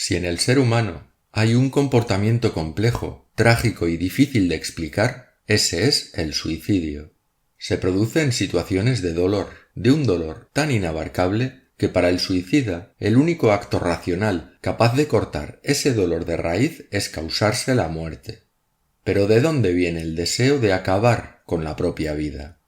Si en el ser humano hay un comportamiento complejo, trágico y difícil de explicar, ese es el suicidio. Se produce en situaciones de dolor, de un dolor tan inabarcable que para el suicida el único acto racional capaz de cortar ese dolor de raíz es causarse la muerte. Pero ¿de dónde viene el deseo de acabar con la propia vida?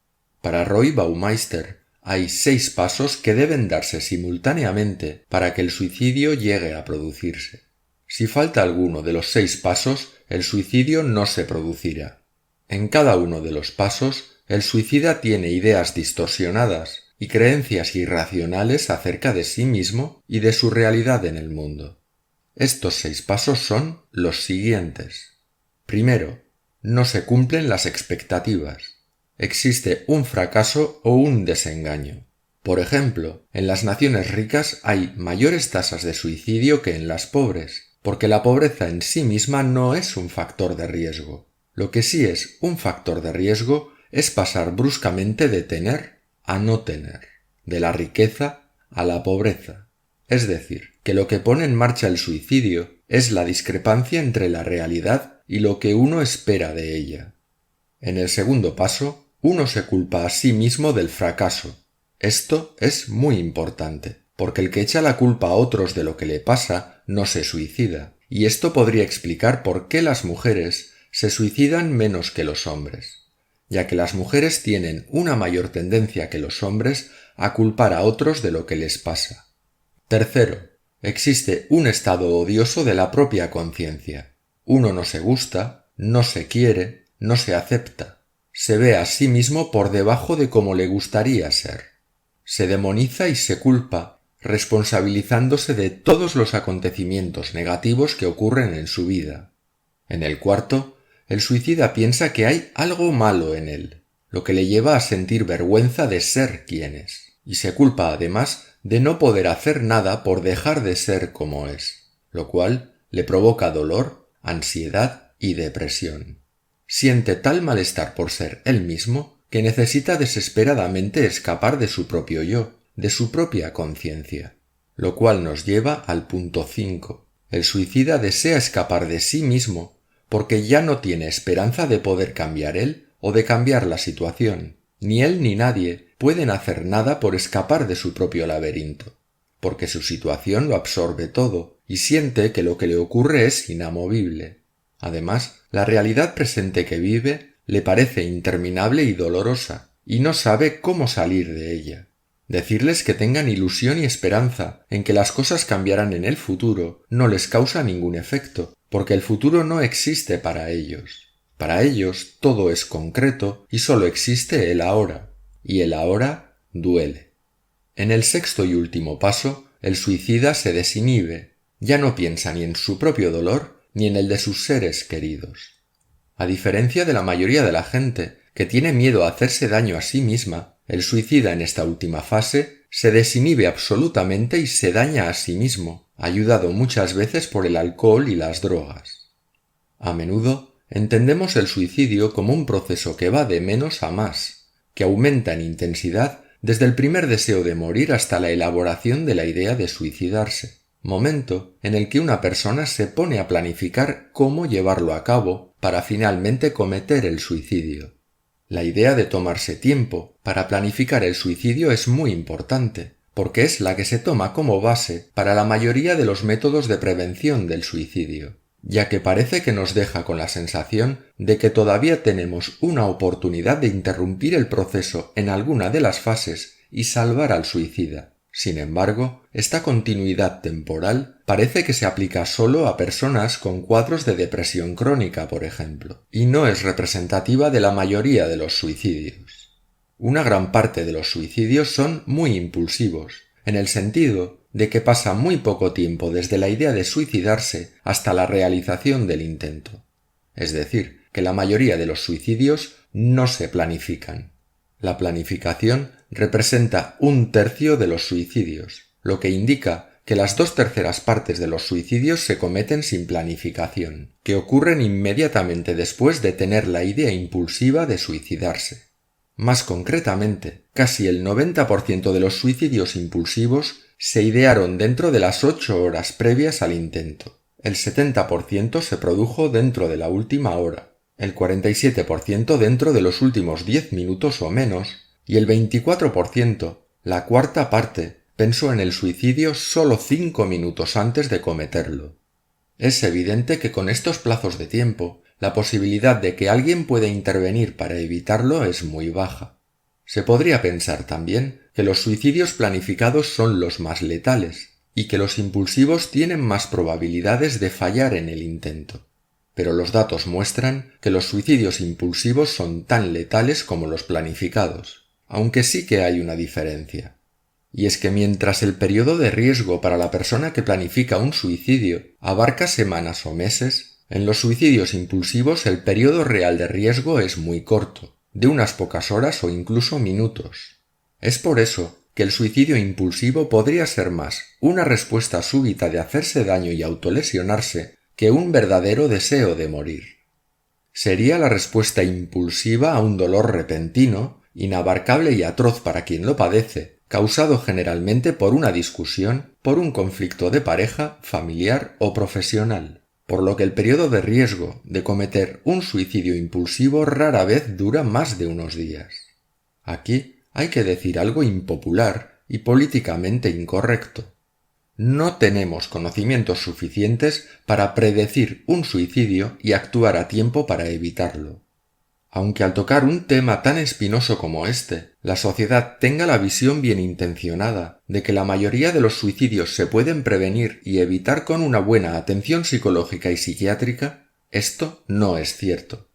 Para Roy Baumeister hay 6 pasos que deben darse simultáneamente para que el suicidio llegue a producirse. Si falta alguno de los 6 pasos, el suicidio no se producirá. En cada uno de los pasos, el suicida tiene ideas distorsionadas y creencias irracionales acerca de sí mismo y de su realidad en el mundo. Estos 6 pasos son los siguientes. Primero, no se cumplen las expectativas. Existe un fracaso o un desengaño. Por ejemplo, en las naciones ricas hay mayores tasas de suicidio que en las pobres, porque la pobreza en sí misma no es un factor de riesgo. Lo que sí es un factor de riesgo es pasar bruscamente de tener a no tener, de la riqueza a la pobreza. Es decir, que lo que pone en marcha el suicidio es la discrepancia entre la realidad y lo que uno espera de ella. En el segundo paso, uno se culpa a sí mismo del fracaso. Esto es muy importante, porque el que echa la culpa a otros de lo que le pasa no se suicida, y esto podría explicar por qué las mujeres se suicidan menos que los hombres, ya que las mujeres tienen una mayor tendencia que los hombres a culpar a otros de lo que les pasa. Tercero, existe un estado odioso de la propia conciencia. Uno no se gusta, no se quiere, no se acepta. Se ve a sí mismo por debajo de cómo le gustaría ser. Se demoniza y se culpa, responsabilizándose de todos los acontecimientos negativos que ocurren en su vida. En el cuarto, el suicida piensa que hay algo malo en él, lo que le lleva a sentir vergüenza de ser quien es, y se culpa además de no poder hacer nada por dejar de ser como es, lo cual le provoca dolor, ansiedad y depresión. Siente tal malestar por ser él mismo que necesita desesperadamente escapar de su propio yo, de su propia conciencia, lo cual nos lleva al punto 5. El suicida desea escapar de sí mismo porque ya no tiene esperanza de poder cambiar él o de cambiar la situación. Ni él ni nadie pueden hacer nada por escapar de su propio laberinto, porque su situación lo absorbe todo y siente que lo que le ocurre es inamovible. Además, la realidad presente que vive le parece interminable y dolorosa, y no sabe cómo salir de ella. Decirles que tengan ilusión y esperanza en que las cosas cambiarán en el futuro no les causa ningún efecto, porque el futuro no existe para ellos. Para ellos todo es concreto y solo existe el ahora, y el ahora duele. En el sexto y último paso, el suicida se desinhibe, ya no piensa ni en su propio dolor ni en el de sus seres queridos. A diferencia de la mayoría de la gente, que tiene miedo a hacerse daño a sí misma, el suicida en esta última fase se desinhibe absolutamente y se daña a sí mismo, ayudado muchas veces por el alcohol y las drogas. A menudo entendemos el suicidio como un proceso que va de menos a más, que aumenta en intensidad desde el primer deseo de morir hasta la elaboración de la idea de suicidarse, momento en el que una persona se pone a planificar cómo llevarlo a cabo para finalmente cometer el suicidio. La idea de tomarse tiempo para planificar el suicidio es muy importante, porque es la que se toma como base para la mayoría de los métodos de prevención del suicidio, ya que parece que nos deja con la sensación de que todavía tenemos una oportunidad de interrumpir el proceso en alguna de las fases y salvar al suicida. Sin embargo, esta continuidad temporal parece que se aplica solo a personas con cuadros de depresión crónica, por ejemplo, y no es representativa de la mayoría de los suicidios. Una gran parte de los suicidios son muy impulsivos, en el sentido de que pasa muy poco tiempo desde la idea de suicidarse hasta la realización del intento. Es decir, que la mayoría de los suicidios no se planifican. La planificación representa 1/3 de los suicidios, lo que indica que las 2/3 partes de los suicidios se cometen sin planificación, que ocurren inmediatamente después de tener la idea impulsiva de suicidarse. Más concretamente, casi el 90% de los suicidios impulsivos se idearon dentro de las 8 horas previas al intento. El 70% se produjo dentro de la última hora, el 47% dentro de los últimos 10 minutos o menos, y el 24%, la cuarta parte, pensó en el suicidio solo 5 minutos antes de cometerlo. Es evidente que con estos plazos de tiempo, la posibilidad de que alguien pueda intervenir para evitarlo es muy baja. Se podría pensar también que los suicidios planificados son los más letales y que los impulsivos tienen más probabilidades de fallar en el intento. Pero los datos muestran que los suicidios impulsivos son tan letales como los planificados, aunque sí que hay una diferencia. Y es que mientras el periodo de riesgo para la persona que planifica un suicidio abarca semanas o meses, en los suicidios impulsivos el periodo real de riesgo es muy corto, de unas pocas horas o incluso minutos. Es por eso que el suicidio impulsivo podría ser más una respuesta súbita de hacerse daño y autolesionarse que un verdadero deseo de morir. Sería la respuesta impulsiva a un dolor repentino, inabarcable y atroz para quien lo padece, causado generalmente por una discusión, por un conflicto de pareja, familiar o profesional, por lo que el periodo de riesgo de cometer un suicidio impulsivo rara vez dura más de unos días. Aquí hay que decir algo impopular y políticamente incorrecto. No tenemos conocimientos suficientes para predecir un suicidio y actuar a tiempo para evitarlo. Aunque al tocar un tema tan espinoso como este, la sociedad tenga la visión bien intencionada de que la mayoría de los suicidios se pueden prevenir y evitar con una buena atención psicológica y psiquiátrica, esto no es cierto.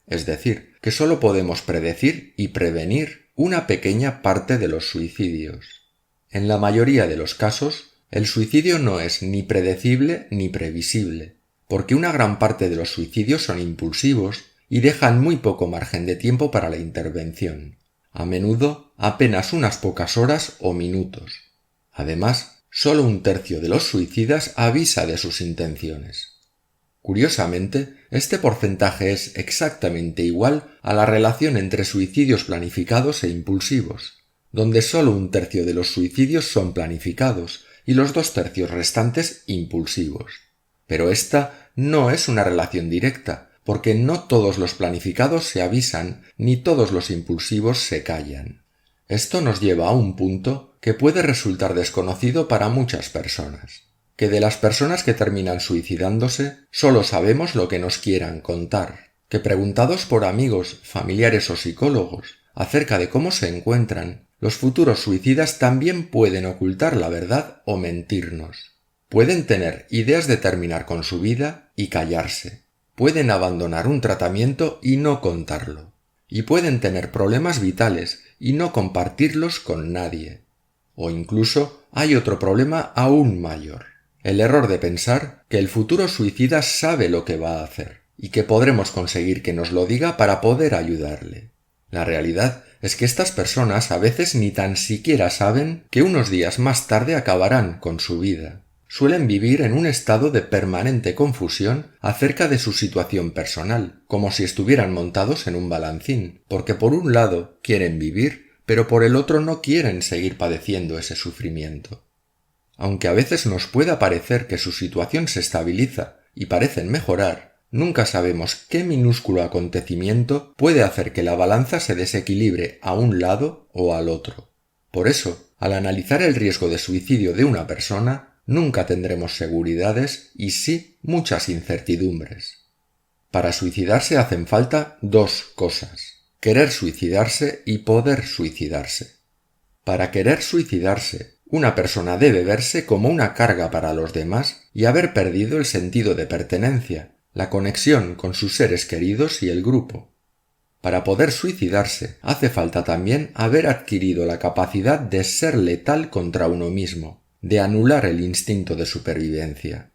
Es decir, que solo podemos predecir y prevenir una pequeña parte de los suicidios. En la mayoría de los casos, el suicidio no es ni predecible ni previsible, porque una gran parte de los suicidios son impulsivos y dejan muy poco margen de tiempo para la intervención, a menudo apenas unas pocas horas o minutos. Además, solo 1/3 de los suicidas avisa de sus intenciones. Curiosamente, este porcentaje es exactamente igual a la relación entre suicidios planificados e impulsivos, donde solo 1/3 de los suicidios son planificados y los 2/3 restantes impulsivos. Pero esta no es una relación directa, porque no todos los planificados se avisan ni todos los impulsivos se callan. Esto nos lleva a un punto que puede resultar desconocido para muchas personas, que de las personas que terminan suicidándose solo sabemos lo que nos quieran contar, que preguntados por amigos, familiares o psicólogos acerca de cómo se encuentran, los futuros suicidas también pueden ocultar la verdad o mentirnos. Pueden tener ideas de terminar con su vida y callarse. Pueden abandonar un tratamiento y no contarlo. Y pueden tener problemas vitales y no compartirlos con nadie. O incluso hay otro problema aún mayor: el error de pensar que el futuro suicida sabe lo que va a hacer y que podremos conseguir que nos lo diga para poder ayudarle. La realidad es que estas personas a veces ni tan siquiera saben que unos días más tarde acabarán con su vida. Suelen vivir en un estado de permanente confusión acerca de su situación personal, como si estuvieran montados en un balancín, porque por un lado quieren vivir, pero por el otro no quieren seguir padeciendo ese sufrimiento. Aunque a veces nos pueda parecer que su situación se estabiliza y parecen mejorar, nunca sabemos qué minúsculo acontecimiento puede hacer que la balanza se desequilibre a un lado o al otro. Por eso, al analizar el riesgo de suicidio de una persona, nunca tendremos seguridades y sí muchas incertidumbres. Para suicidarse hacen falta 2 cosas: querer suicidarse y poder suicidarse. Para querer suicidarse, una persona debe verse como una carga para los demás y haber perdido el sentido de pertenencia, la conexión con sus seres queridos y el grupo. Para poder suicidarse hace falta también haber adquirido la capacidad de ser letal contra uno mismo, de anular el instinto de supervivencia.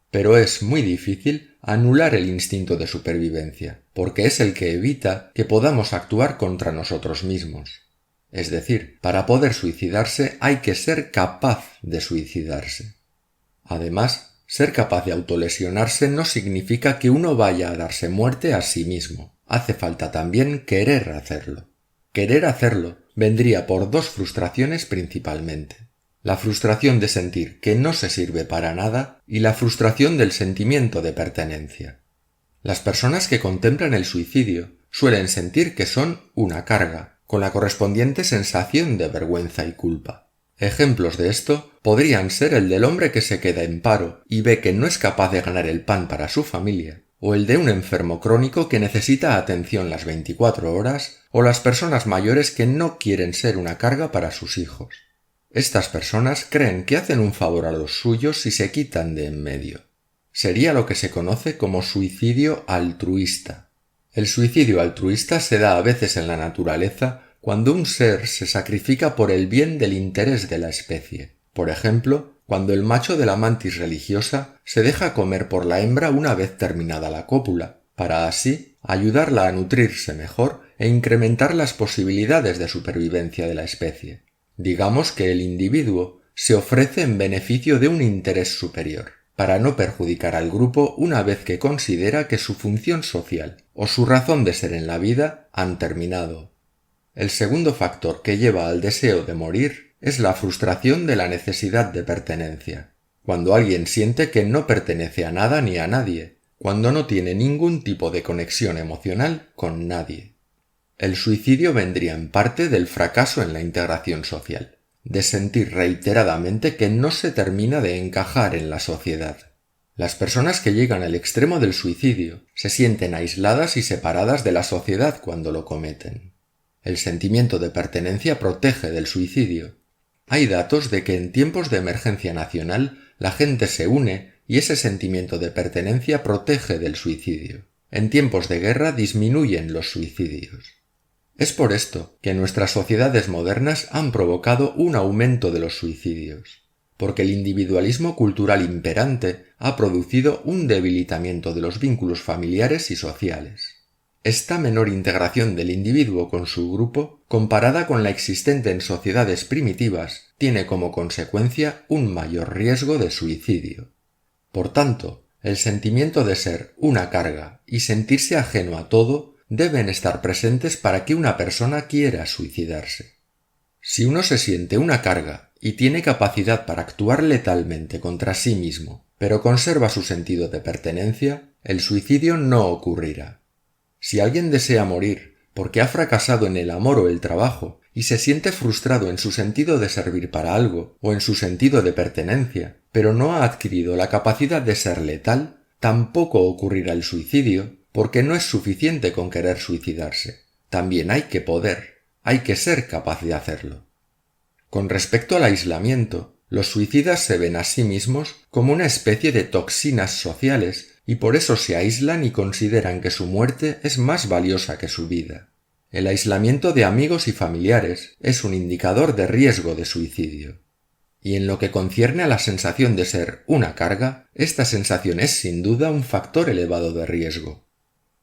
Pero es muy difícil anular el instinto de supervivencia, porque es el que evita que podamos actuar contra nosotros mismos. Es decir, para poder suicidarse hay que ser capaz de suicidarse. Además, ser capaz de autolesionarse no significa que uno vaya a darse muerte a sí mismo. Hace falta también querer hacerlo. querer hacerlo vendría por dos frustraciones principalmente: la frustración de sentir que no se sirve para nada y la frustración del sentimiento de pertenencia. Las personas que contemplan el suicidio suelen sentir que son una carga, con la correspondiente sensación de vergüenza y culpa. Ejemplos de esto podrían ser el del hombre que se queda en paro y ve que no es capaz de ganar el pan para su familia, o el de un enfermo crónico que necesita atención las 24 horas, o las personas mayores que no quieren ser una carga para sus hijos. Estas personas creen que hacen un favor a los suyos si se quitan de en medio. Sería lo que se conoce como suicidio altruista. El suicidio altruista se da a veces en la naturaleza cuando un ser se sacrifica por el bien del interés de la especie. Por ejemplo, cuando el macho de la mantis religiosa se deja comer por la hembra una vez terminada la cópula, para así ayudarla a nutrirse mejor e incrementar las posibilidades de supervivencia de la especie. Digamos que el individuo se ofrece en beneficio de un interés superior, para no perjudicar al grupo una vez que considera que su función social o su razón de ser en la vida han terminado. El segundo factor que lleva al deseo de morir es la frustración de la necesidad de pertenencia, cuando alguien siente que no pertenece a nada ni a nadie, cuando no tiene ningún tipo de conexión emocional con nadie. El suicidio vendría en parte del fracaso en la integración social, de sentir reiteradamente que no se termina de encajar en la sociedad. Las personas que llegan al extremo del suicidio se sienten aisladas y separadas de la sociedad cuando lo cometen. El sentimiento de pertenencia protege del suicidio. Hay datos de que en tiempos de emergencia nacional la gente se une y ese sentimiento de pertenencia protege del suicidio. En tiempos de guerra disminuyen los suicidios. Es por esto que nuestras sociedades modernas han provocado un aumento de los suicidios, porque el individualismo cultural imperante ha producido un debilitamiento de los vínculos familiares y sociales. Esta menor integración del individuo con su grupo, comparada con la existente en sociedades primitivas, tiene como consecuencia un mayor riesgo de suicidio. Por tanto, el sentimiento de ser una carga y sentirse ajeno a todo deben estar presentes para que una persona quiera suicidarse. Si uno se siente una carga y tiene capacidad para actuar letalmente contra sí mismo, pero conserva su sentido de pertenencia, el suicidio no ocurrirá. Si alguien desea morir porque ha fracasado en el amor o el trabajo y se siente frustrado en su sentido de servir para algo o en su sentido de pertenencia, pero no ha adquirido la capacidad de ser letal, tampoco ocurrirá el suicidio, porque no es suficiente con querer suicidarse. También hay que poder, hay que ser capaz de hacerlo. Con respecto al aislamiento, los suicidas se ven a sí mismos como una especie de toxinas sociales y por eso se aíslan y consideran que su muerte es más valiosa que su vida. El aislamiento de amigos y familiares es un indicador de riesgo de suicidio. Y en lo que concierne a la sensación de ser una carga, esta sensación es sin duda un factor elevado de riesgo.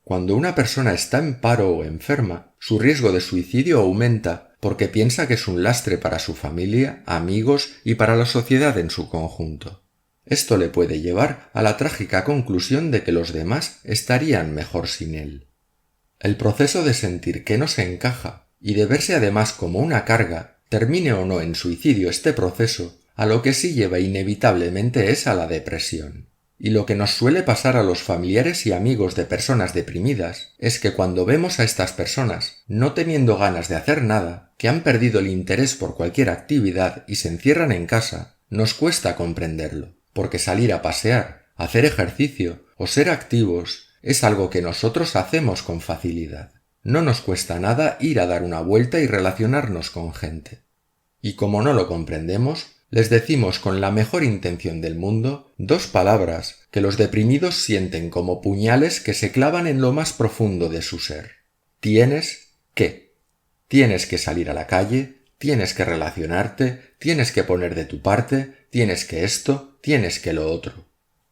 Cuando una persona está en paro o enferma, su riesgo de suicidio aumenta porque piensa que es un lastre para su familia, amigos y para la sociedad en su conjunto. Esto le puede llevar a la trágica conclusión de que los demás estarían mejor sin él. El proceso de sentir que no se encaja y de verse además como una carga, termine o no en suicidio este proceso, a lo que sí lleva inevitablemente es a la depresión. Y lo que nos suele pasar a los familiares y amigos de personas deprimidas es que cuando vemos a estas personas no teniendo ganas de hacer nada, que han perdido el interés por cualquier actividad y se encierran en casa, nos cuesta comprenderlo, porque salir a pasear, hacer ejercicio o ser activos es algo que nosotros hacemos con facilidad. No nos cuesta nada ir a dar una vuelta y relacionarnos con gente. Y como no lo comprendemos, les decimos con la mejor intención del mundo dos palabras que los deprimidos sienten como puñales que se clavan en lo más profundo de su ser. Tienes que. Tienes que salir a la calle, tienes que relacionarte, tienes que poner de tu parte, tienes que esto, tienes que lo otro.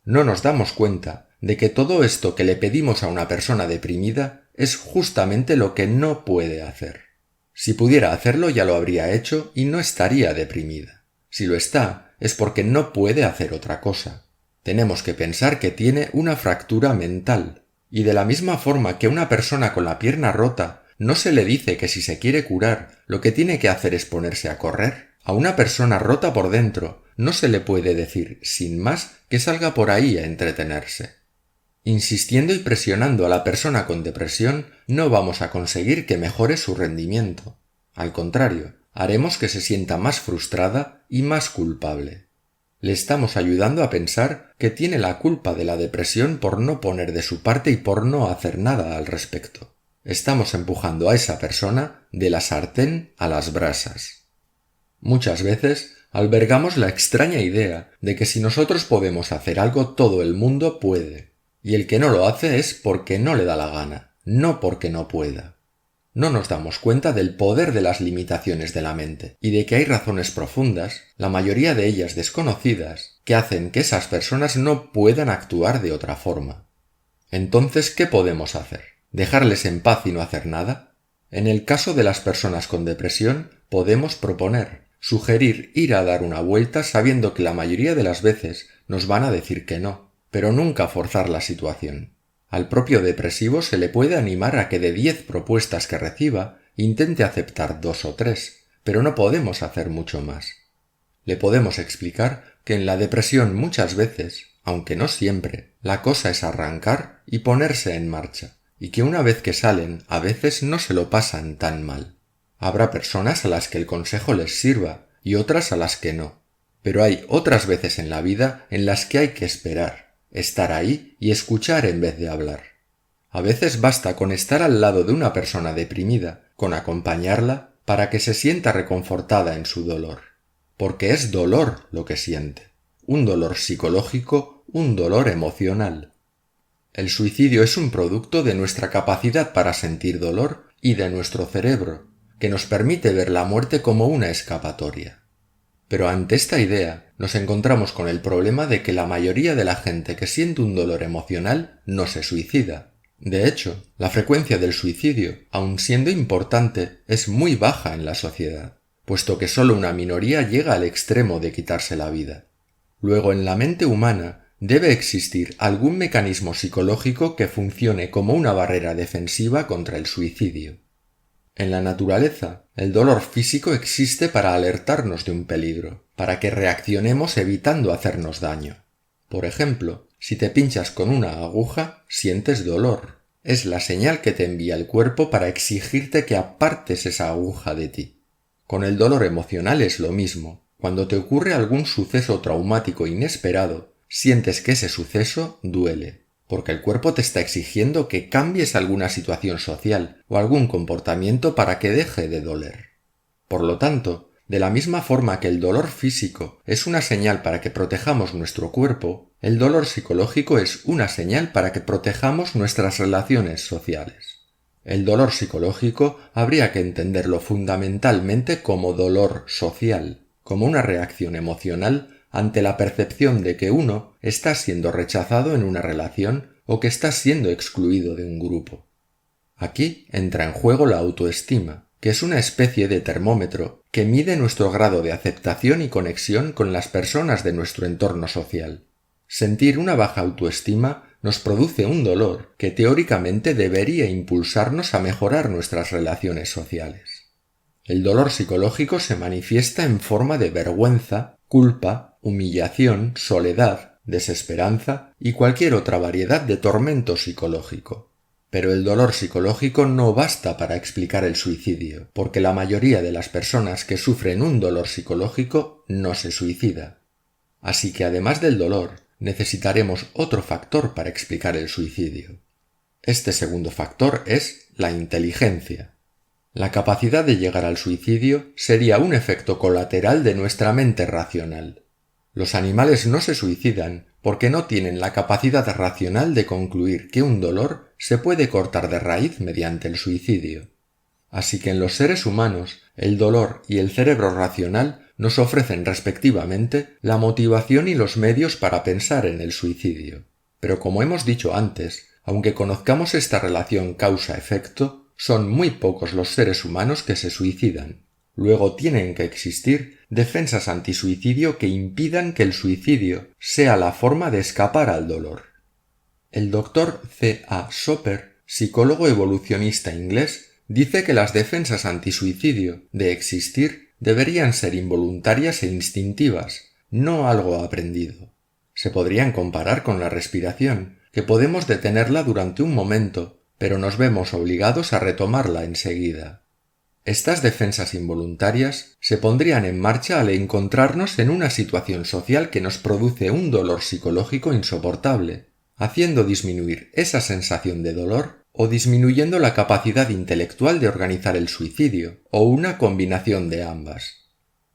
No nos damos cuenta de que todo esto que le pedimos a una persona deprimida es justamente lo que no puede hacer. Si pudiera hacerlo ya lo habría hecho y no estaría deprimida. Si lo está, es porque no puede hacer otra cosa. Tenemos que pensar que tiene una fractura mental. Y de la misma forma que una persona con la pierna rota no se le dice que si se quiere curar, lo que tiene que hacer es ponerse a correr. A una persona rota por dentro no se le puede decir, sin más, que salga por ahí a entretenerse. Insistiendo y presionando a la persona con depresión, no vamos a conseguir que mejore su rendimiento. Al contrario, haremos que se sienta más frustrada y más culpable. Le estamos ayudando a pensar que tiene la culpa de la depresión por no poner de su parte y por no hacer nada al respecto. Estamos empujando a esa persona de la sartén a las brasas. Muchas veces albergamos la extraña idea de que si nosotros podemos hacer algo, todo el mundo puede, y el que no lo hace es porque no le da la gana, no porque no pueda. No nos damos cuenta del poder de las limitaciones de la mente y de que hay razones profundas, la mayoría de ellas desconocidas, que hacen que esas personas no puedan actuar de otra forma. Entonces, ¿qué podemos hacer? ¿Dejarles en paz y no hacer nada? En el caso de las personas con depresión, podemos proponer, sugerir ir a dar una vuelta sabiendo que la mayoría de las veces nos van a decir que no, pero nunca forzar la situación. Al propio depresivo se le puede animar a que de 10 propuestas que reciba, intente aceptar 2 o 3, pero no podemos hacer mucho más. Le podemos explicar que en la depresión muchas veces, aunque no siempre, la cosa es arrancar y ponerse en marcha, y que una vez que salen, a veces no se lo pasan tan mal. Habrá personas a las que el consejo les sirva y otras a las que no, pero hay otras veces en la vida en las que hay que esperar, estar ahí y escuchar en vez de hablar. A veces basta con estar al lado de una persona deprimida, con acompañarla, para que se sienta reconfortada en su dolor. Porque es dolor lo que siente. Un dolor psicológico, un dolor emocional. El suicidio es un producto de nuestra capacidad para sentir dolor y de nuestro cerebro, que nos permite ver la muerte como una escapatoria. Pero ante esta idea nos encontramos con el problema de que la mayoría de la gente que siente un dolor emocional no se suicida. De hecho, la frecuencia del suicidio, aun siendo importante, es muy baja en la sociedad, puesto que solo una minoría llega al extremo de quitarse la vida. Luego, en la mente humana debe existir algún mecanismo psicológico que funcione como una barrera defensiva contra el suicidio. En la naturaleza, el dolor físico existe para alertarnos de un peligro, para que reaccionemos evitando hacernos daño. Por ejemplo, si te pinchas con una aguja, sientes dolor. Es la señal que te envía el cuerpo para exigirte que apartes esa aguja de ti. Con el dolor emocional es lo mismo. Cuando te ocurre algún suceso traumático inesperado, sientes que ese suceso duele, porque el cuerpo te está exigiendo que cambies alguna situación social o algún comportamiento para que deje de doler. Por lo tanto, de la misma forma que el dolor físico es una señal para que protejamos nuestro cuerpo, el dolor psicológico es una señal para que protejamos nuestras relaciones sociales. El dolor psicológico habría que entenderlo fundamentalmente como dolor social, como una reacción emocional ante la percepción de que uno está siendo rechazado en una relación o que está siendo excluido de un grupo. Aquí entra en juego la autoestima, que es una especie de termómetro que mide nuestro grado de aceptación y conexión con las personas de nuestro entorno social. Sentir una baja autoestima nos produce un dolor que teóricamente debería impulsarnos a mejorar nuestras relaciones sociales. El dolor psicológico se manifiesta en forma de vergüenza, culpa, humillación, soledad, desesperanza y cualquier otra variedad de tormento psicológico. Pero el dolor psicológico no basta para explicar el suicidio, porque la mayoría de las personas que sufren un dolor psicológico no se suicida. Así que además del dolor, necesitaremos otro factor para explicar el suicidio. Este segundo factor es la inteligencia. La capacidad de llegar al suicidio sería un efecto colateral de nuestra mente racional. Los animales no se suicidan porque no tienen la capacidad racional de concluir que un dolor se puede cortar de raíz mediante el suicidio. Así que en los seres humanos, el dolor y el cerebro racional nos ofrecen respectivamente la motivación y los medios para pensar en el suicidio. Pero como hemos dicho antes, aunque conozcamos esta relación causa-efecto, son muy pocos los seres humanos que se suicidan. Luego tienen que existir defensas antisuicidio que impidan que el suicidio sea la forma de escapar al dolor. El Dr. C. A. Soper, psicólogo evolucionista inglés, dice que las defensas antisuicidio, de existir, deberían ser involuntarias e instintivas, no algo aprendido. Se podrían comparar con la respiración, que podemos detenerla durante un momento, pero nos vemos obligados a retomarla enseguida. Estas defensas involuntarias se pondrían en marcha al encontrarnos en una situación social que nos produce un dolor psicológico insoportable, haciendo disminuir esa sensación de dolor o disminuyendo la capacidad intelectual de organizar el suicidio, o una combinación de ambas.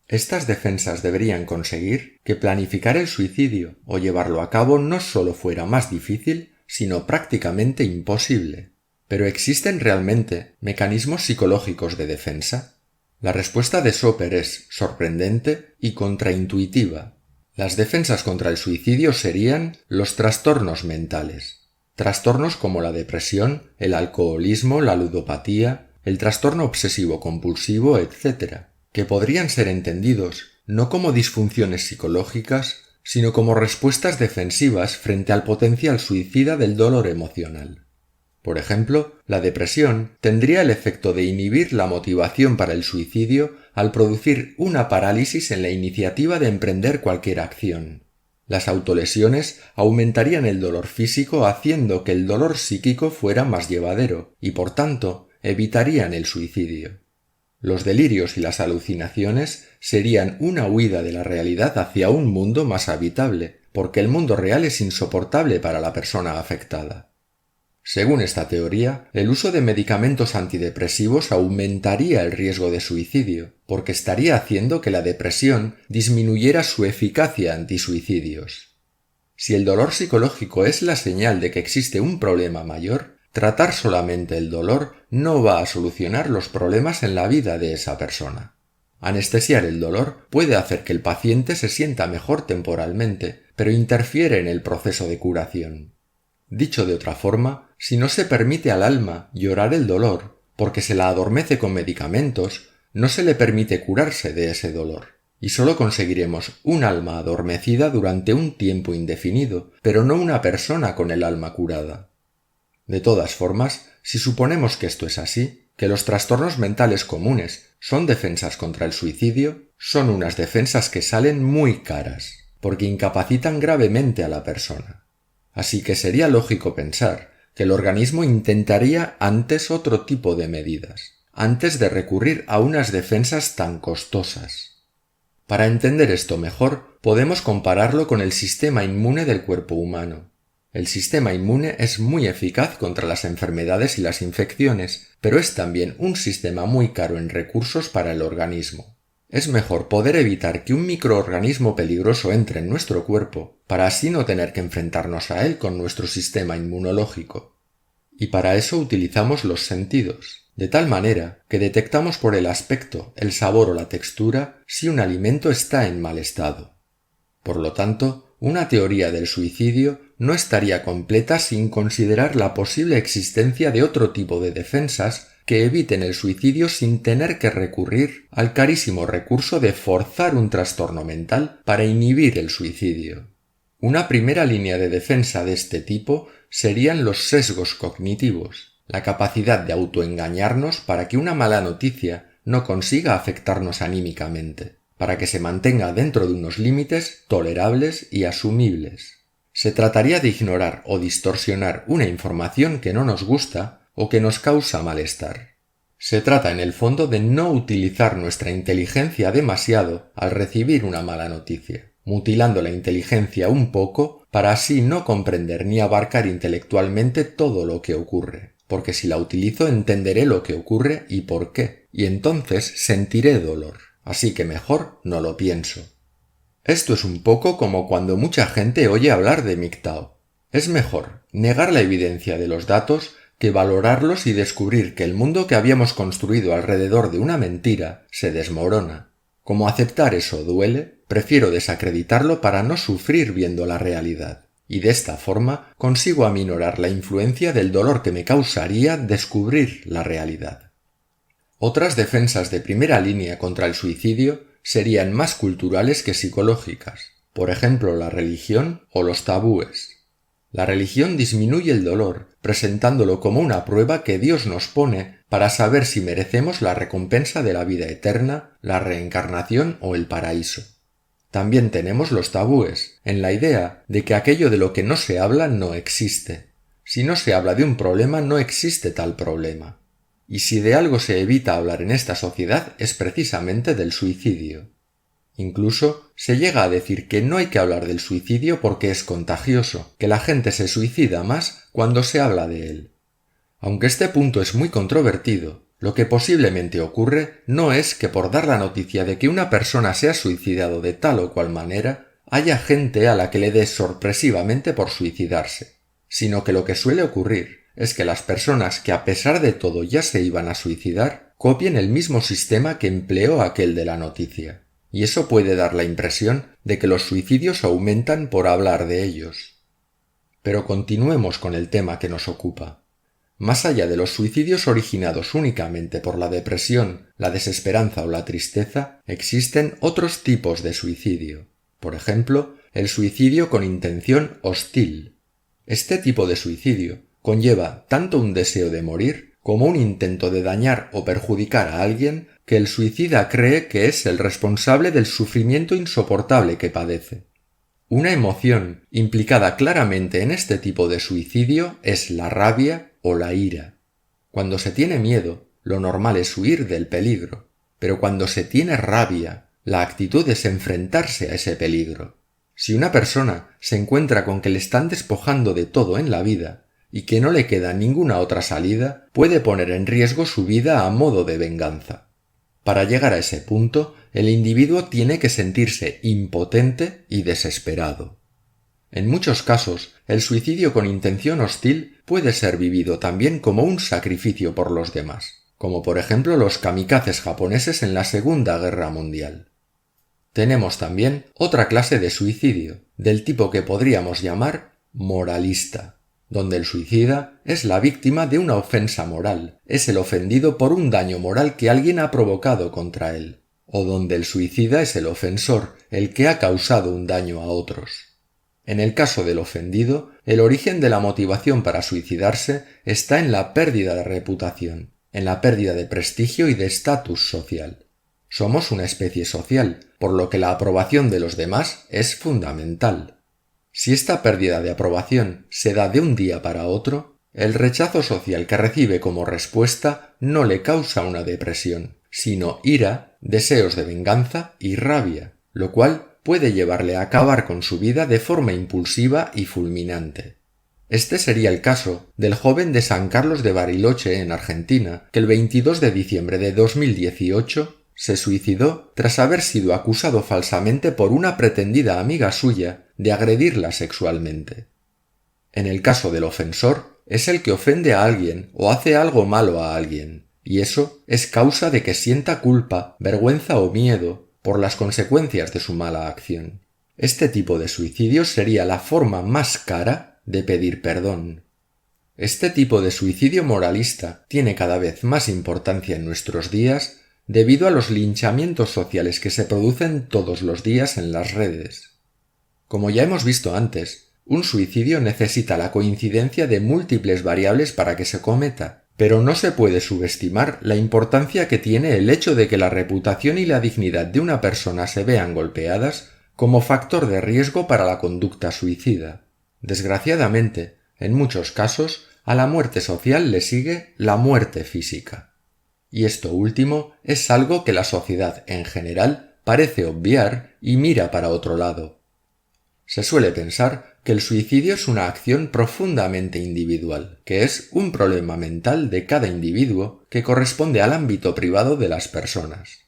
Estas defensas deberían conseguir que planificar el suicidio o llevarlo a cabo no solo fuera más difícil, sino prácticamente imposible. ¿Pero existen realmente mecanismos psicológicos de defensa? La respuesta de Soper es sorprendente y contraintuitiva. Las defensas contra el suicidio serían los trastornos mentales. Trastornos como la depresión, el alcoholismo, la ludopatía, el trastorno obsesivo-compulsivo, etc., que podrían ser entendidos no como disfunciones psicológicas, sino como respuestas defensivas frente al potencial suicida del dolor emocional. Por ejemplo, la depresión tendría el efecto de inhibir la motivación para el suicidio al producir una parálisis en la iniciativa de emprender cualquier acción. Las autolesiones aumentarían el dolor físico haciendo que el dolor psíquico fuera más llevadero y, por tanto, evitarían el suicidio. Los delirios y las alucinaciones serían una huida de la realidad hacia un mundo más habitable, porque el mundo real es insoportable para la persona afectada. Según esta teoría, el uso de medicamentos antidepresivos aumentaría el riesgo de suicidio, porque estaría haciendo que la depresión disminuyera su eficacia antisuicidios. Si el dolor psicológico es la señal de que existe un problema mayor, tratar solamente el dolor no va a solucionar los problemas en la vida de esa persona. Anestesiar el dolor puede hacer que el paciente se sienta mejor temporalmente, pero interfiere en el proceso de curación. Dicho de otra forma, si no se permite al alma llorar el dolor, porque se la adormece con medicamentos, no se le permite curarse de ese dolor, y solo conseguiremos un alma adormecida durante un tiempo indefinido, pero no una persona con el alma curada. De todas formas, si suponemos que esto es así, que los trastornos mentales comunes son defensas contra el suicidio, son unas defensas que salen muy caras, porque incapacitan gravemente a la persona. Así que sería lógico pensar que el organismo intentaría antes otro tipo de medidas, antes de recurrir a unas defensas tan costosas. Para entender esto mejor, podemos compararlo con el sistema inmune del cuerpo humano. El sistema inmune es muy eficaz contra las enfermedades y las infecciones, pero es también un sistema muy caro en recursos para el organismo. Es mejor poder evitar que un microorganismo peligroso entre en nuestro cuerpo, para así no tener que enfrentarnos a él con nuestro sistema inmunológico. Y para eso utilizamos los sentidos, de tal manera que detectamos por el aspecto, el sabor o la textura si un alimento está en mal estado. Por lo tanto, una teoría del suicidio no estaría completa sin considerar la posible existencia de otro tipo de defensas que eviten el suicidio sin tener que recurrir al carísimo recurso de forzar un trastorno mental para inhibir el suicidio. Una primera línea de defensa de este tipo serían los sesgos cognitivos, la capacidad de autoengañarnos para que una mala noticia no consiga afectarnos anímicamente, para que se mantenga dentro de unos límites tolerables y asumibles. Se trataría de ignorar o distorsionar una información que no nos gusta o que nos causa malestar. Se trata en el fondo de no utilizar nuestra inteligencia demasiado al recibir una mala noticia, mutilando la inteligencia un poco para así no comprender ni abarcar intelectualmente todo lo que ocurre, porque si la utilizo entenderé lo que ocurre y por qué, y entonces sentiré dolor, así que mejor no lo pienso. Esto es un poco como cuando mucha gente oye hablar de MGTOW. Es mejor negar la evidencia de los datos que valorarlos y descubrir que el mundo que habíamos construido alrededor de una mentira se desmorona. Como aceptar eso duele, prefiero desacreditarlo para no sufrir viendo la realidad, y de esta forma consigo aminorar la influencia del dolor que me causaría descubrir la realidad. Otras defensas de primera línea contra el suicidio serían más culturales que psicológicas, por ejemplo la religión o los tabúes. La religión disminuye el dolor, presentándolo como una prueba que Dios nos pone para saber si merecemos la recompensa de la vida eterna, la reencarnación o el paraíso. También tenemos los tabúes, en la idea de que aquello de lo que no se habla no existe. Si no se habla de un problema, no existe tal problema. Y si de algo se evita hablar en esta sociedad es precisamente del suicidio. Incluso se llega a decir que no hay que hablar del suicidio porque es contagioso, que la gente se suicida más cuando se habla de él. Aunque este punto es muy controvertido, lo que posiblemente ocurre no es que por dar la noticia de que una persona se ha suicidado de tal o cual manera, haya gente a la que le dé sorpresivamente por suicidarse, sino que lo que suele ocurrir es que las personas que a pesar de todo ya se iban a suicidar, copien el mismo sistema que empleó aquel de la noticia. Y eso puede dar la impresión de que los suicidios aumentan por hablar de ellos. Pero continuemos con el tema que nos ocupa. Más allá de los suicidios originados únicamente por la depresión, la desesperanza o la tristeza, existen otros tipos de suicidio. Por ejemplo, el suicidio con intención hostil. Este tipo de suicidio conlleva tanto un deseo de morir como un intento de dañar o perjudicar a alguien que el suicida cree que es el responsable del sufrimiento insoportable que padece. Una emoción implicada claramente en este tipo de suicidio es la rabia o la ira. Cuando se tiene miedo, lo normal es huir del peligro, pero cuando se tiene rabia, la actitud es enfrentarse a ese peligro. Si una persona se encuentra con que le están despojando de todo en la vida y que no le queda ninguna otra salida, puede poner en riesgo su vida a modo de venganza. Para llegar a ese punto, el individuo tiene que sentirse impotente y desesperado. En muchos casos, el suicidio con intención hostil puede ser vivido también como un sacrificio por los demás, como por ejemplo los kamikazes japoneses en la Segunda Guerra Mundial. Tenemos también otra clase de suicidio, del tipo que podríamos llamar moralista, donde el suicida es la víctima de una ofensa moral, es el ofendido por un daño moral que alguien ha provocado contra él, o donde el suicida es el ofensor, el que ha causado un daño a otros. En el caso del ofendido, el origen de la motivación para suicidarse está en la pérdida de reputación, en la pérdida de prestigio y de estatus social. Somos una especie social, por lo que la aprobación de los demás es fundamental. Si esta pérdida de aprobación se da de un día para otro, el rechazo social que recibe como respuesta no le causa una depresión, sino ira, deseos de venganza y rabia, lo cual puede llevarle a acabar con su vida de forma impulsiva y fulminante. Este sería el caso del joven de San Carlos de Bariloche, en Argentina, que el 22 de diciembre de 2018 se suicidó tras haber sido acusado falsamente por una pretendida amiga suya de agredirla sexualmente. En el caso del ofensor, es el que ofende a alguien o hace algo malo a alguien, y eso es causa de que sienta culpa, vergüenza o miedo por las consecuencias de su mala acción. Este tipo de suicidio sería la forma más cara de pedir perdón. Este tipo de suicidio moralista tiene cada vez más importancia en nuestros días debido a los linchamientos sociales que se producen todos los días en las redes. Como ya hemos visto antes, un suicidio necesita la coincidencia de múltiples variables para que se cometa, pero no se puede subestimar la importancia que tiene el hecho de que la reputación y la dignidad de una persona se vean golpeadas como factor de riesgo para la conducta suicida. Desgraciadamente, en muchos casos, a la muerte social le sigue la muerte física. Y esto último es algo que la sociedad en general parece obviar y mira para otro lado. Se suele pensar que el suicidio es una acción profundamente individual, que es un problema mental de cada individuo que corresponde al ámbito privado de las personas.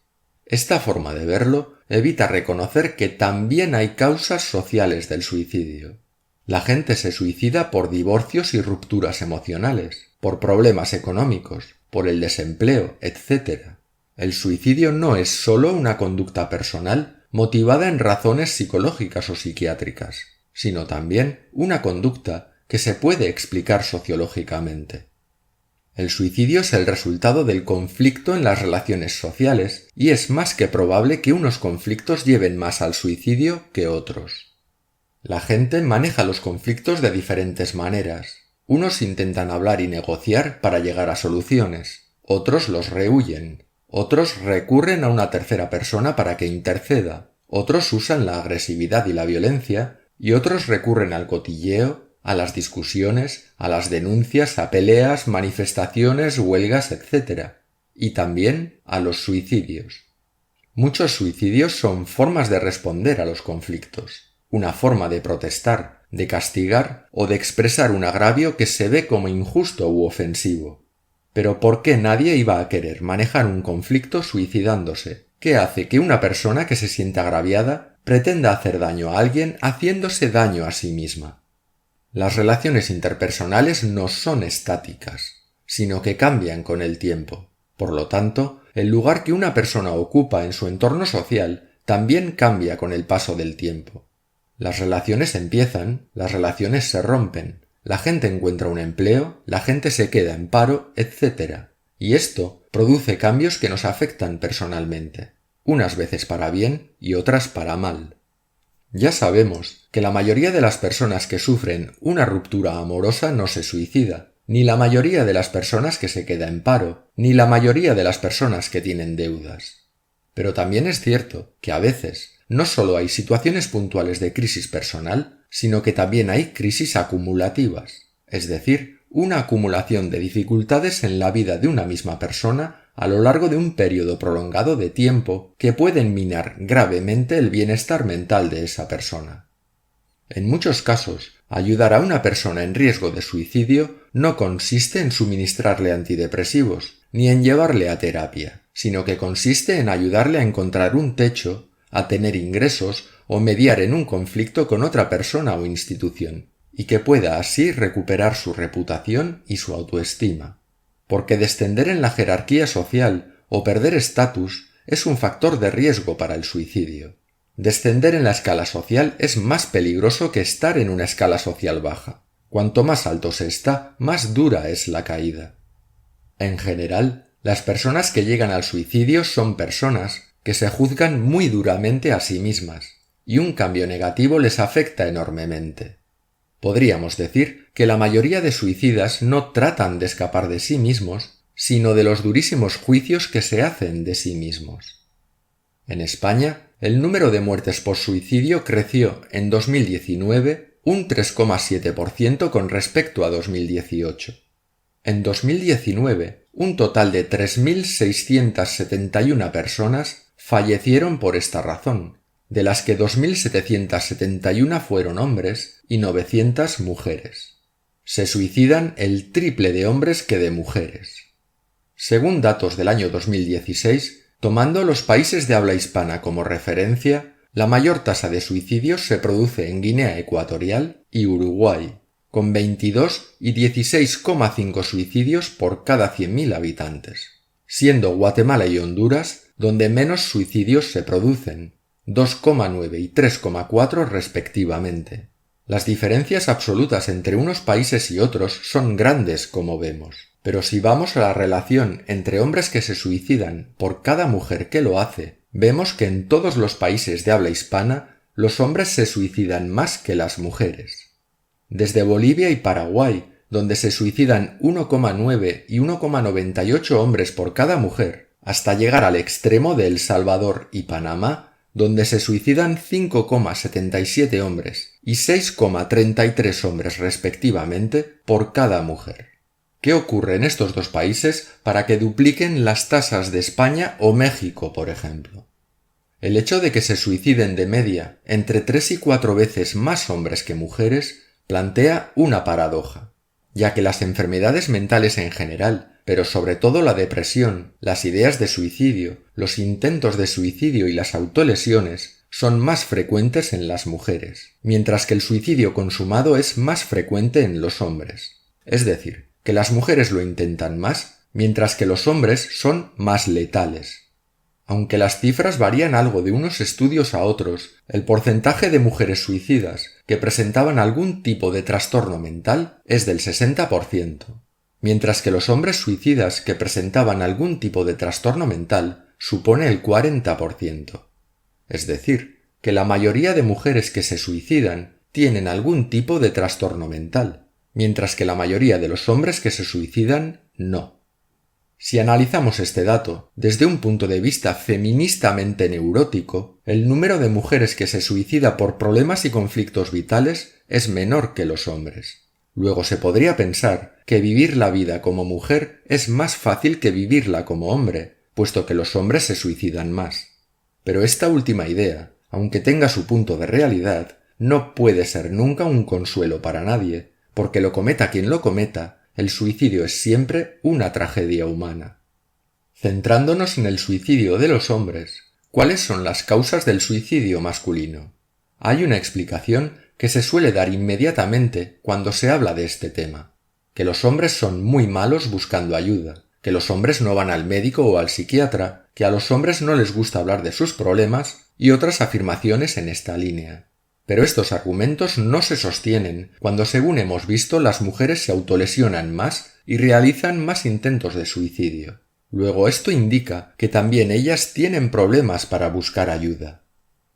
Esta forma de verlo evita reconocer que también hay causas sociales del suicidio. La gente se suicida por divorcios y rupturas emocionales, por problemas económicos, por el desempleo, etc. El suicidio no es solo una conducta personal motivada en razones psicológicas o psiquiátricas, sino también una conducta que se puede explicar sociológicamente. El suicidio es el resultado del conflicto en las relaciones sociales y es más que probable que unos conflictos lleven más al suicidio que otros. La gente maneja los conflictos de diferentes maneras. Unos intentan hablar y negociar para llegar a soluciones, otros los rehúyen, otros recurren a una tercera persona para que interceda, otros usan la agresividad y la violencia, y otros recurren al cotilleo, a las discusiones, a las denuncias, a peleas, manifestaciones, huelgas, etc. Y también a los suicidios. Muchos suicidios son formas de responder a los conflictos, una forma de protestar, de castigar o de expresar un agravio que se ve como injusto u ofensivo. Pero ¿por qué nadie iba a querer manejar un conflicto suicidándose? ¿Qué hace que una persona que se siente agraviada pretenda hacer daño a alguien haciéndose daño a sí misma? Las relaciones interpersonales no son estáticas, sino que cambian con el tiempo. Por lo tanto, el lugar que una persona ocupa en su entorno social también cambia con el paso del tiempo. Las relaciones empiezan, las relaciones se rompen, la gente encuentra un empleo, la gente se queda en paro, etc. Y esto produce cambios que nos afectan personalmente, unas veces para bien y otras para mal. Ya sabemos que la mayoría de las personas que sufren una ruptura amorosa no se suicida, ni la mayoría de las personas que se queda en paro, ni la mayoría de las personas que tienen deudas. Pero también es cierto que a veces no solo hay situaciones puntuales de crisis personal, sino que también hay crisis acumulativas, es decir, una acumulación de dificultades en la vida de una misma persona a lo largo de un periodo prolongado de tiempo que pueden minar gravemente el bienestar mental de esa persona. En muchos casos, ayudar a una persona en riesgo de suicidio no consiste en suministrarle antidepresivos, ni en llevarle a terapia, sino que consiste en ayudarle a encontrar un techo, a tener ingresos o mediar en un conflicto con otra persona o institución, y que pueda así recuperar su reputación y su autoestima. Porque descender en la jerarquía social o perder estatus es un factor de riesgo para el suicidio. Descender en la escala social es más peligroso que estar en una escala social baja. Cuanto más alto se está, más dura es la caída. En general, las personas que llegan al suicidio son personas que se juzgan muy duramente a sí mismas, y un cambio negativo les afecta enormemente. Podríamos decir que la mayoría de suicidas no tratan de escapar de sí mismos, sino de los durísimos juicios que se hacen de sí mismos. En España, el número de muertes por suicidio creció en 2019 un 3,7% con respecto a 2018. En 2019, un total de 3.671 personas fallecieron por esta razón, de las que 2.771 fueron hombres y 900 mujeres. Se suicidan el triple de hombres que de mujeres. Según datos del año 2016, tomando los países de habla hispana como referencia, la mayor tasa de suicidios se produce en Guinea Ecuatorial y Uruguay, con 22 y 16,5 suicidios por cada 100.000 habitantes, siendo Guatemala y Honduras donde menos suicidios se producen, 2,9 y 3,4 respectivamente. Las diferencias absolutas entre unos países y otros son grandes, como vemos, pero si vamos a la relación entre hombres que se suicidan por cada mujer que lo hace, vemos que en todos los países de habla hispana los hombres se suicidan más que las mujeres. Desde Bolivia y Paraguay, donde se suicidan 1,9 y 1,98 hombres por cada mujer, hasta llegar al extremo de El Salvador y Panamá, donde se suicidan 5,77 hombres y 6,33 hombres respectivamente por cada mujer. ¿Qué ocurre en estos dos países para que dupliquen las tasas de España o México, por ejemplo? El hecho de que se suiciden de media entre 3 y 4 veces más hombres que mujeres plantea una paradoja, ya que las enfermedades mentales en general, pero sobre todo la depresión, las ideas de suicidio, los intentos de suicidio y las autolesiones son más frecuentes en las mujeres, mientras que el suicidio consumado es más frecuente en los hombres. Es decir, que las mujeres lo intentan más, mientras que los hombres son más letales. Aunque las cifras varían algo de unos estudios a otros, el porcentaje de mujeres suicidas que presentaban algún tipo de trastorno mental es del 60%. Mientras que los hombres suicidas que presentaban algún tipo de trastorno mental supone el 40%. Es decir, que la mayoría de mujeres que se suicidan tienen algún tipo de trastorno mental, mientras que la mayoría de los hombres que se suicidan no. Si analizamos este dato desde un punto de vista feministamente neurótico, el número de mujeres que se suicida por problemas y conflictos vitales es menor que los hombres. Luego se podría pensar que vivir la vida como mujer es más fácil que vivirla como hombre, puesto que los hombres se suicidan más. Pero esta última idea, aunque tenga su punto de realidad, no puede ser nunca un consuelo para nadie, porque lo cometa quien lo cometa, el suicidio es siempre una tragedia humana. Centrándonos en el suicidio de los hombres, ¿cuáles son las causas del suicidio masculino? Hay una explicación que se suele dar inmediatamente cuando se habla de este tema, que los hombres son muy malos buscando ayuda, que los hombres no van al médico o al psiquiatra, que a los hombres no les gusta hablar de sus problemas y otras afirmaciones en esta línea. Pero estos argumentos no se sostienen cuando, según hemos visto, las mujeres se autolesionan más y realizan más intentos de suicidio. Luego esto indica que también ellas tienen problemas para buscar ayuda.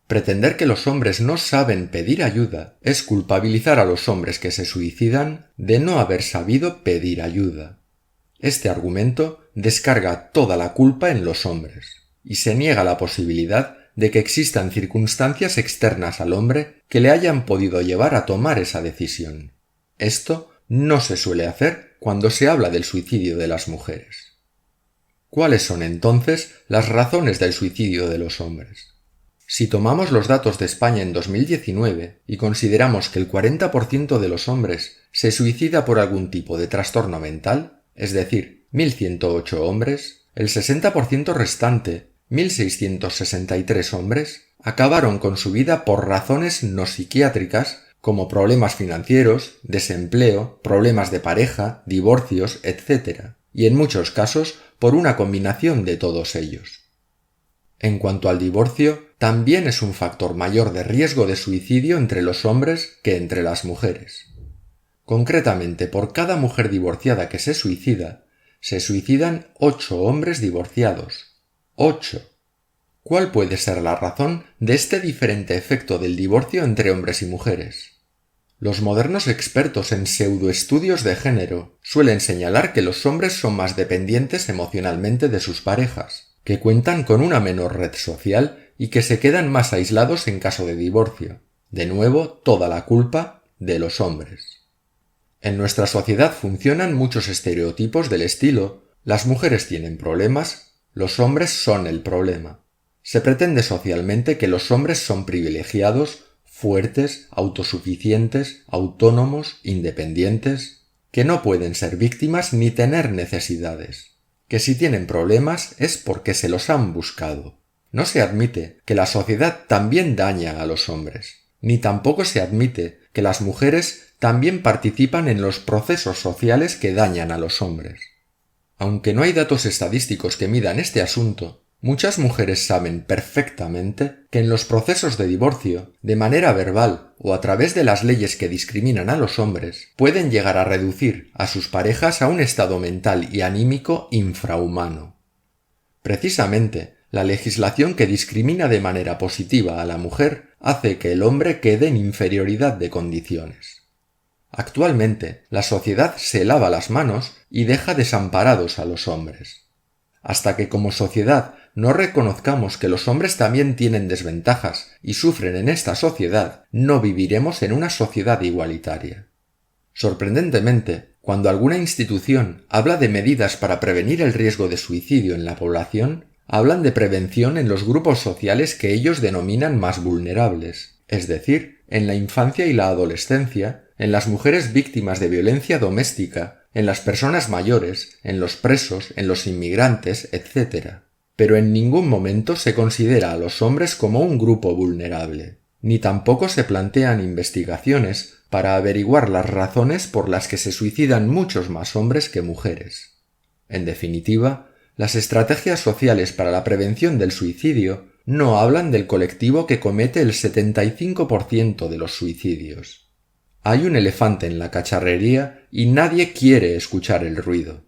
Pretender que los hombres no saben pedir ayuda es culpabilizar a los hombres que se suicidan de no haber sabido pedir ayuda. Este argumento descarga toda la culpa en los hombres y se niega la posibilidad de que existan circunstancias externas al hombre que le hayan podido llevar a tomar esa decisión. Esto no se suele hacer cuando se habla del suicidio de las mujeres. ¿Cuáles son entonces las razones del suicidio de los hombres? Si tomamos los datos de España en 2019 y consideramos que el 40% de los hombres se suicida por algún tipo de trastorno mental, es decir, 1.108 hombres, el 60% restante, 1.663 hombres, acabaron con su vida por razones no psiquiátricas como problemas financieros, desempleo, problemas de pareja, divorcios, etc., y en muchos casos por una combinación de todos ellos. En cuanto al divorcio, también es un factor mayor de riesgo de suicidio entre los hombres que entre las mujeres. Concretamente, por cada mujer divorciada que se suicidan 8 hombres divorciados. 8. ¿Cuál puede ser la razón de este diferente efecto del divorcio entre hombres y mujeres? Los modernos expertos en pseudoestudios de género suelen señalar que los hombres son más dependientes emocionalmente de sus parejas, que cuentan con una menor red social y que se quedan más aislados en caso de divorcio. De nuevo, toda la culpa de los hombres. En nuestra sociedad funcionan muchos estereotipos del estilo: las mujeres tienen problemas, los hombres son el problema. Se pretende socialmente que los hombres son privilegiados, fuertes, autosuficientes, autónomos, independientes, que no pueden ser víctimas ni tener necesidades, que si tienen problemas es porque se los han buscado. No se admite que la sociedad también daña a los hombres, ni tampoco se admite que las mujeres también participan en los procesos sociales que dañan a los hombres. Aunque no hay datos estadísticos que midan este asunto, muchas mujeres saben perfectamente que en los procesos de divorcio, de manera verbal o a través de las leyes que discriminan a los hombres, pueden llegar a reducir a sus parejas a un estado mental y anímico infrahumano. Precisamente, la legislación que discrimina de manera positiva a la mujer hace que el hombre quede en inferioridad de condiciones. Actualmente, la sociedad se lava las manos y deja desamparados a los hombres. Hasta que como sociedad no reconozcamos que los hombres también tienen desventajas y sufren en esta sociedad, no viviremos en una sociedad igualitaria. Sorprendentemente, cuando alguna institución habla de medidas para prevenir el riesgo de suicidio en la población, hablan de prevención en los grupos sociales que ellos denominan más vulnerables, es decir, en la infancia y la adolescencia, en las mujeres víctimas de violencia doméstica, en las personas mayores, en los presos, en los inmigrantes, etc. Pero en ningún momento se considera a los hombres como un grupo vulnerable, ni tampoco se plantean investigaciones para averiguar las razones por las que se suicidan muchos más hombres que mujeres. En definitiva, las estrategias sociales para la prevención del suicidio no hablan del colectivo que comete el 75% de los suicidios. Hay un elefante en la cacharrería y nadie quiere escuchar el ruido.